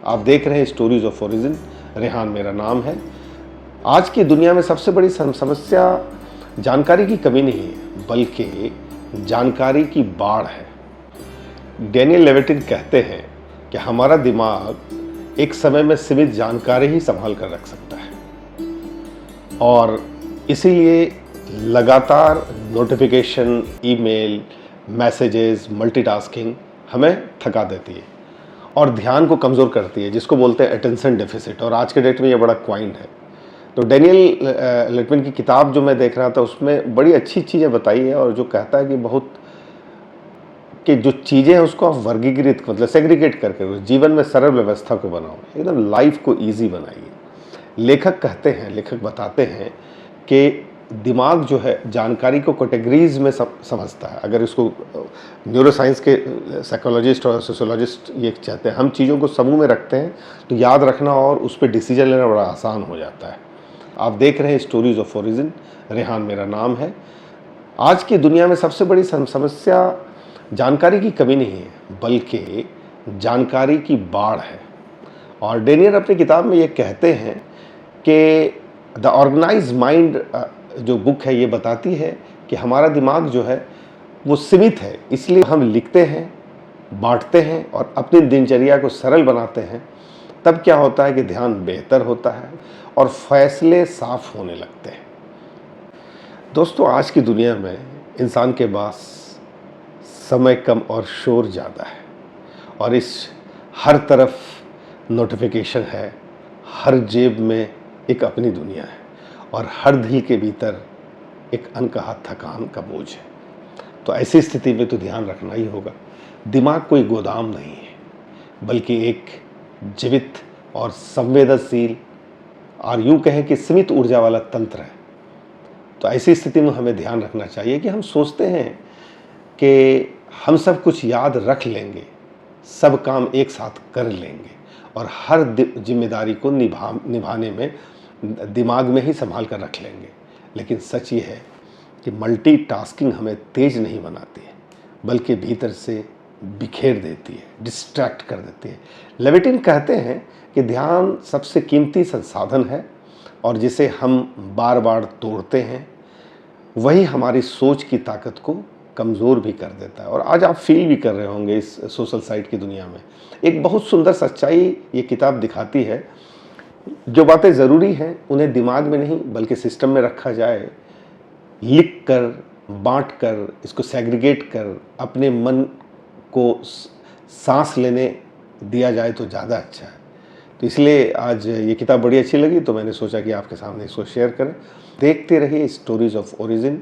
आप देख रहे हैं स्टोरीज ऑफ ओरिजिन। रेहान मेरा नाम है। आज की दुनिया में सबसे बड़ी समस्या जानकारी की कमी नहीं है, बल्कि जानकारी की बाढ़ है। डैनियल लेविटिन कहते हैं कि हमारा दिमाग एक समय में सीमित जानकारी ही संभाल कर रख सकता है, और इसीलिए लगातार नोटिफिकेशन, ईमेल, मैसेजेस, मल्टीटास्किंग हमें थका देती है और ध्यान को कमज़ोर करती है, जिसको बोलते हैं अटेंशन डेफिसिट। और आज के डेट में ये बड़ा क्वाइंट है। तो डैनियल लेविटिन की किताब जो मैं देख रहा था, उसमें बड़ी अच्छी चीज़ें बताई है, और जो कहता है कि जो चीज़ें हैं उसको आप वर्गीकृत, मतलब सेग्रीगेट करके जीवन में सरल व्यवस्था को बनाओ, एकदम लाइफ को ईजी बनाइए। लेखक बताते हैं कि दिमाग जो है जानकारी को कैटेगरीज में समझता है। अगर इसको न्यूरोसाइंस के साइकोलॉजिस्ट और सोशियोलॉजिस्ट ये कहते हैं, हम चीज़ों को समूह में रखते हैं तो याद रखना और उस पर डिसीजन लेना बड़ा आसान हो जाता है। आप देख रहे हैं स्टोरीज ऑफ ओरिजिन। रेहान मेरा नाम है। आज की दुनिया में सबसे बड़ी समस्या जानकारी की कमी नहीं है, बल्कि जानकारी की बाढ़ है। और डैनियल अपनी किताब में ये कहते हैं कि द ऑर्गेनाइज माइंड जो बुक है, ये बताती है कि हमारा दिमाग जो है वो सीमित है, इसलिए हम लिखते हैं, बांटते हैं और अपनी दिनचर्या को सरल बनाते हैं। तब क्या होता है कि ध्यान बेहतर होता है और फैसले साफ होने लगते हैं। दोस्तों, आज की दुनिया में इंसान के पास समय कम और शोर ज़्यादा है, और इस हर तरफ नोटिफिकेशन है, हर जेब में एक अपनी दुनिया है, और हर दिल के भीतर एक अनकहा थकान का बोझ है। तो ऐसी स्थिति में तो ध्यान रखना ही होगा। दिमाग कोई गोदाम नहीं है, बल्कि एक जीवित और संवेदनशील, और यूँ कहें कि सीमित ऊर्जा वाला तंत्र है। तो ऐसी स्थिति में हमें ध्यान रखना चाहिए कि हम सोचते हैं कि हम सब कुछ याद रख लेंगे, सब काम एक साथ कर लेंगे, और हर जिम्मेदारी को निभाने में दिमाग में ही संभाल कर रख लेंगे। लेकिन सच ये है कि मल्टीटास्किंग हमें तेज नहीं बनाती है, बल्कि भीतर से बिखेर देती है, डिस्ट्रैक्ट कर देती है। लेविटिन कहते हैं कि ध्यान सबसे कीमती संसाधन है, और जिसे हम बार बार तोड़ते हैं वही हमारी सोच की ताकत को कमज़ोर भी कर देता है। और आज आप फील भी कर रहे होंगे इस सोशल साइट की दुनिया में। एक बहुत सुंदर सच्चाई ये किताब दिखाती है, जो बातें ज़रूरी हैं उन्हें दिमाग में नहीं बल्कि सिस्टम में रखा जाए, लिख कर, बांट कर, इसको सेग्रीगेट कर अपने मन को सांस लेने दिया जाए तो ज़्यादा अच्छा है। तो इसलिए आज ये किताब बड़ी अच्छी लगी, तो मैंने सोचा कि आपके सामने इसको शेयर करें। देखते रहिए स्टोरीज ऑफ ओरिजिन।